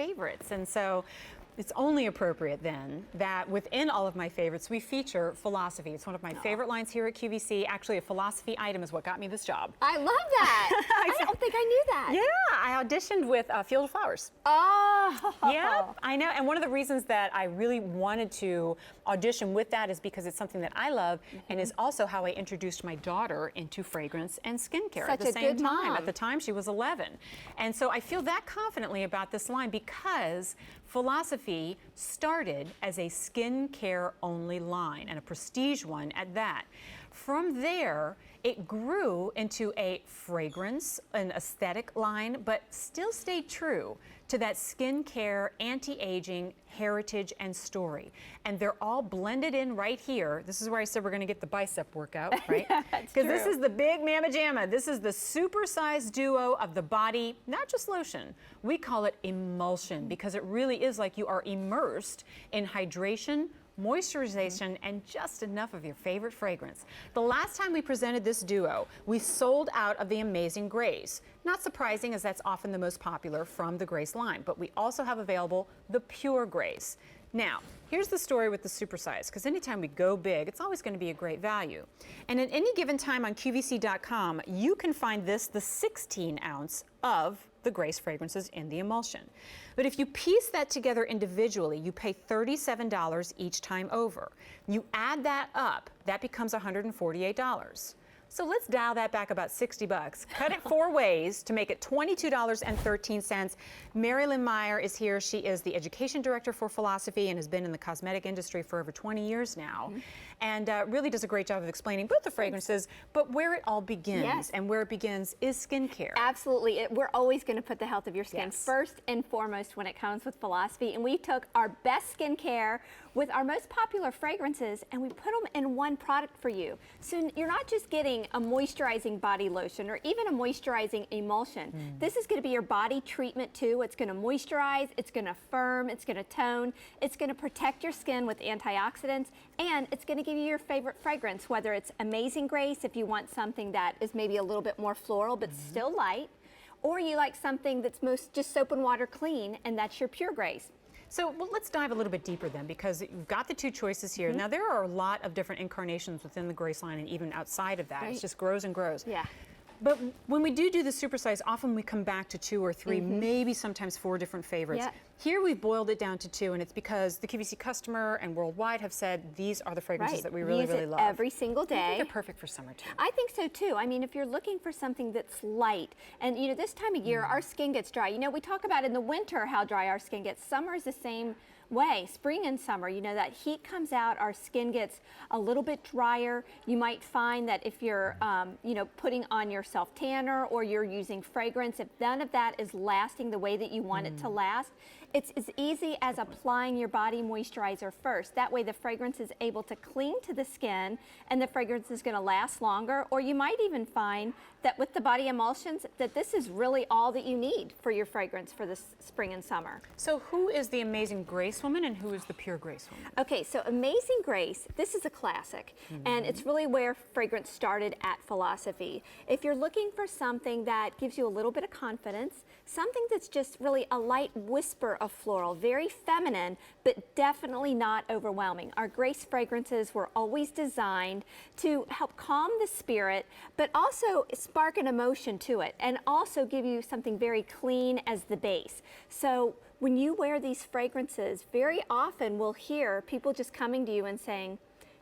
favorites. And so it's only appropriate then that within all of my favorites, we feature Philosophy. It's one of my favorite lines here at QVC. Actually, a Philosophy item is what got me this job. I love that. I don't think I knew that. Yeah, I auditioned with Field of Flowers. Oh. Yeah, I know. And one of the reasons that I really wanted to audition with that is because it's something that I love and is also how I introduced my daughter into fragrance and skincare at the same time. At the time, she was 11. And so I feel that confidently about this line because Philosophy started as a skincare only line and a prestige one at that. From there, it grew into a fragrance, an aesthetic line, but still stayed true to that skincare, anti-aging, heritage, and story. And they're all blended in right here. This is where I said we're gonna get the bicep workout, right? Because this is the big mamma jamma. This is the supersized duo of the body, not just lotion. We call it emulsion because it really is like you are immersed in hydration, moisturization, and just enough of your favorite fragrance. The last time we presented this duo, we sold out of the Amazing Grace. Not surprising, as that's often the most popular from the Grace line, but we also have available the Pure Grace. Now, here's the story with the supersize, because anytime we go big, it's always going to be a great value. And at any given time on QVC.com, you can find this, the 16 ounce of the Grace fragrances in the emulsion. But if you piece that together individually, you pay $37 each time over. You add that up, that becomes $148. So let's dial that back about 60 bucks. Cut it 4 ways to make it $22.13. Mary Lynn Meyer is here. She is the education director for Philosophy and has been in the cosmetic industry for over 20 years now. And really does a great job of explaining both the fragrances, but where it all begins. Yes. And where it begins is skincare. Absolutely. We're always going to put the health of your skin first and foremost when it comes with Philosophy. And we took our best skincare with our most popular fragrances and we put them in one product for you. So you're not just getting a moisturizing body lotion or even a moisturizing emulsion. This is going to be your body treatment too. It's going to moisturize, it's going to firm, it's going to tone, it's going to protect your skin with antioxidants, and it's going to give you your favorite fragrance, whether it's Amazing Grace if you want something that is maybe a little bit more floral but still light, or you like something that's most just soap and water clean, and that's your Pure Grace. So well, let's dive a little bit deeper then, because you've got the 2 choices here. Now, there are a lot of different incarnations within the Grace line and even outside of that. It just grows and grows. Yeah. But when we do the supersize, often we come back to 2 or 3, maybe sometimes 4 different favorites. Here we've boiled it down to 2, and it's because the QVC customer and worldwide have said these are the fragrances that we really, really love. Every single day. I think they're perfect for summer too. I think so too. I mean, if you're looking for something that's light, and you know, this time of year our skin gets dry. You know, we talk about in the winter how dry our skin gets. Summer is the same way. Spring and summer, you know, that heat comes out, our skin gets a little bit drier. You might find that if you're, you know, putting on your self tanner or you're using fragrance, if none of that is lasting the way that you want it to last, it's as easy as applying your body moisturizer first. That way the fragrance is able to cling to the skin and the fragrance is going to last longer. Or you might even find that with the body emulsions that this is really all that you need for your fragrance for this spring and summer. So who is the Amazing Grace woman and who is the Pure Grace woman? Okay, so Amazing Grace, this is a classic, and it's really where fragrance started at Philosophy. If you're looking for something that gives you a little bit of confidence, something that's just really a light whisper of floral, very feminine, but definitely not overwhelming. Our Grace fragrances were always designed to help calm the spirit, but also spark an emotion to it, and also give you something very clean as the base. So when you wear these fragrances, very often we'll hear people just coming to you and saying,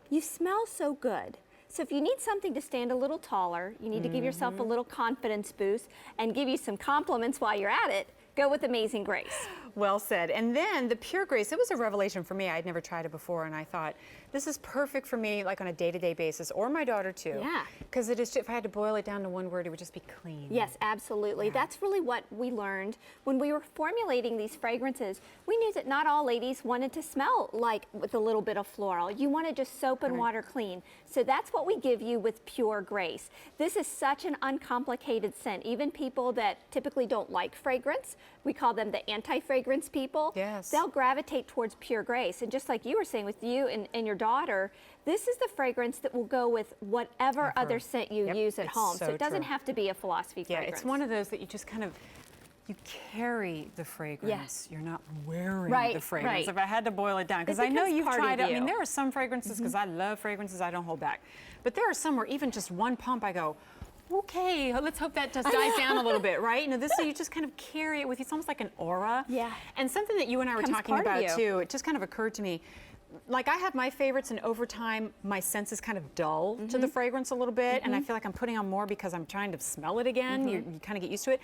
"You smell so good." So if you need something to stand a little taller, you need to give yourself a little confidence boost and give you some compliments while you're at it, go with Amazing Grace. Well said. And then the Pure Grace, it was a revelation for me. I'd never tried it before, and I thought, this is perfect for me, like on a day-to-day basis, or my daughter too. Yeah. Because it is, if I had to boil it down to one word, it would just be clean. Yes, absolutely. That's really what we learned when we were formulating these fragrances. We knew that not all ladies wanted to smell like with a little bit of floral. You wanted just soap and water clean. So that's what we give you with Pure Grace. This is such an uncomplicated scent. Even people that typically don't like fragrance, we call them the anti-fragrance people. Yes. They'll gravitate towards Pure Grace. And just like you were saying with you and your daughter, this is the fragrance that will go with whatever other scent you use at home. So it doesn't have to be a Philosophy fragrance. Yeah, it's one of those that you just kind of you carry the fragrance. You're not wearing the fragrance. Right. If I had to boil it down, because I know you've tried it. I mean, there are some fragrances, because I love fragrances, I don't hold back. But there are some where even just one pump, I go, okay, let's hope that just dies down a little bit, right? You know, this, so you just kind of carry it with you. It's almost like an aura. Yeah. And something that you and I were talking about too, it just kind of occurred to me. Like, I have my favorites, and over time, my senses kind of dull to the fragrance a little bit, and I feel like I'm putting on more because I'm trying to smell it again. You kind of get used to it.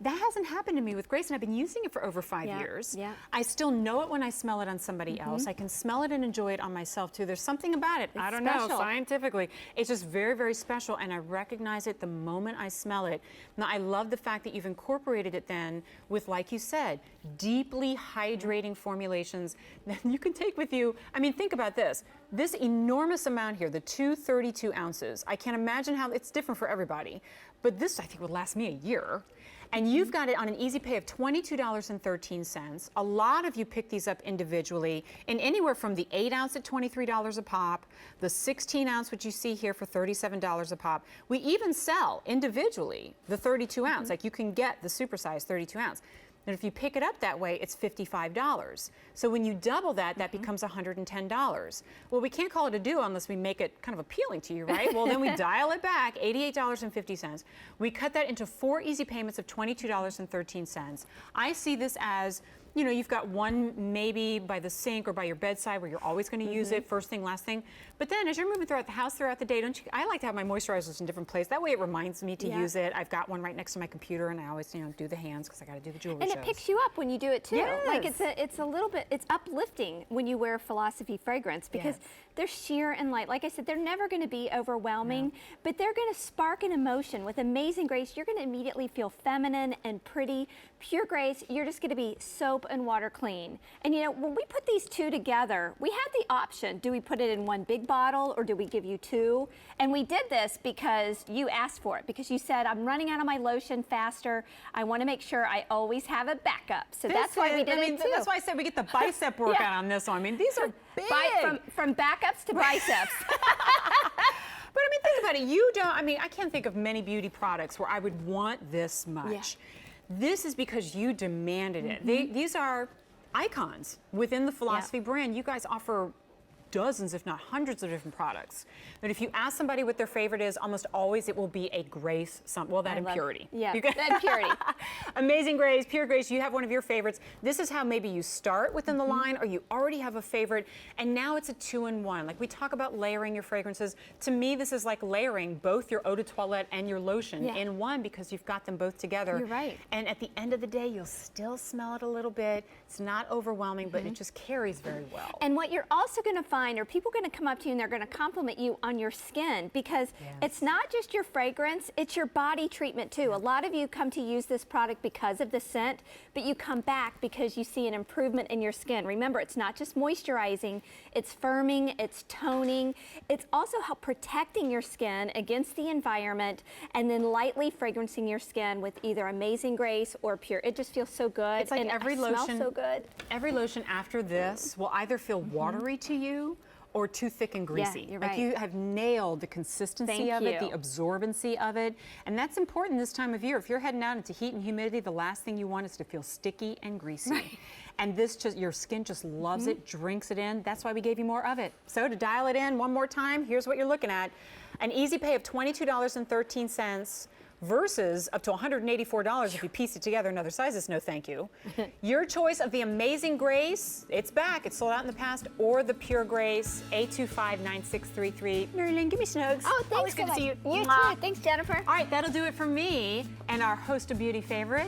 That hasn't happened to me with Grace, and I've been using it for over 5 years. Yeah. I still know it when I smell it on somebody else. I can smell it and enjoy it on myself too. There's something about it. I don't know, scientifically. It's just very, very special, and I recognize it the moment I smell it. Now, I love the fact that you've incorporated it then with, like you said, deeply hydrating formulations that you can take with you. I mean, think about this. This enormous amount here, the 232 ounces, I can't imagine how it's different for everybody, but this I think would last me a year. And you've got it on an easy pay of $22.13. A lot of you pick these up individually in anywhere from the 8 ounce at $23 a pop, the 16 ounce, which you see here for $37 a pop. We even sell individually the 32 ounce, like you can get the supersize 32 ounce. And if you pick it up that way, it's $55. So when you double that, that becomes $110. Well, we can't call it a duo unless we make it kind of appealing to you, right? Well, then we dial it back, $88.50. We cut that into 4 easy payments of $22.13. I see this as, you know, you've got one maybe by the sink or by your bedside where you're always going to use it, first thing, last thing. But then as you're moving throughout the house throughout the day, don't you? I like to have my moisturizers in different places. That way it reminds me to use it. I've got one right next to my computer, and I always, you know, do the hands because I got to do the jewelry And shows. it picks you up when you do it too. Yes. Like it's a little bit, it's uplifting when you wear Philosophy fragrance because they're sheer and light. Like I said, they're never going to be overwhelming, but they're going to spark an emotion. With Amazing Grace, you're going to immediately feel feminine and pretty. Pure Grace, you're just going to be soap and water clean. And you know, when we put these two together, we had the option. Do we put it in one big bottle or do we give you 2? And we did this because you asked for it, because you said, I'm running out of my lotion faster. I want to make sure I always have a backup. So that's why we did it too. That's why I said we get the bicep workout on this one. I mean, these are big. From backups to biceps. But I mean, think about it. You don't, I mean, I can't think of many beauty products where I would want this much. Yeah. This is because you demanded it. These are icons within the Philosophy brand. You guys offer dozens, if not hundreds of different products. But if you ask somebody what their favorite is, almost always it will be a Grace, that Impurity. Yeah, that Impurity. Amazing Grace, Pure Grace, you have one of your favorites. This is how maybe you start within the line, or you already have a favorite, and now it's a 2-in-1. Like we talk about layering your fragrances. To me, this is like layering both your eau de toilette and your lotion in one, because you've got them both together. You're right. And at the end of the day, you'll still smell it a little bit. It's not overwhelming, but it just carries very well. And what you're also going to find, or people are going to come up to you and they're going to compliment you on your skin, because it's not just your fragrance, it's your body treatment too. A lot of you come to use this product because of the scent, but you come back because you see an improvement in your skin. Remember, it's not just moisturizing, it's firming, it's toning, it's also protecting your skin against the environment, and then lightly fragrancing your skin with either Amazing Grace or Pure. It just feels so good. It's like and every it lotion, smells so good. Every lotion after this will either feel watery to you or too thick and greasy. Yeah, you're like right. you have nailed the consistency of it, the absorbency of it, and that's important this time of year. If you're heading out into heat and humidity, the last thing you want is to feel sticky and greasy. Right. And this just, your skin just loves it, drinks it in. That's why we gave you more of it. So to dial it in one more time, here's what you're looking at. An easy pay of $22.13. versus up to $184 if you piece it together in other sizes. No, thank you. Your choice of the Amazing Grace, it's back. It's sold out in the past, or the Pure Grace, 825-9633. Marilyn, give me snugs. Oh, thanks. Always good to see you. You too. Thanks, Jennifer. All right, that'll do it for me and our host of beauty favorite.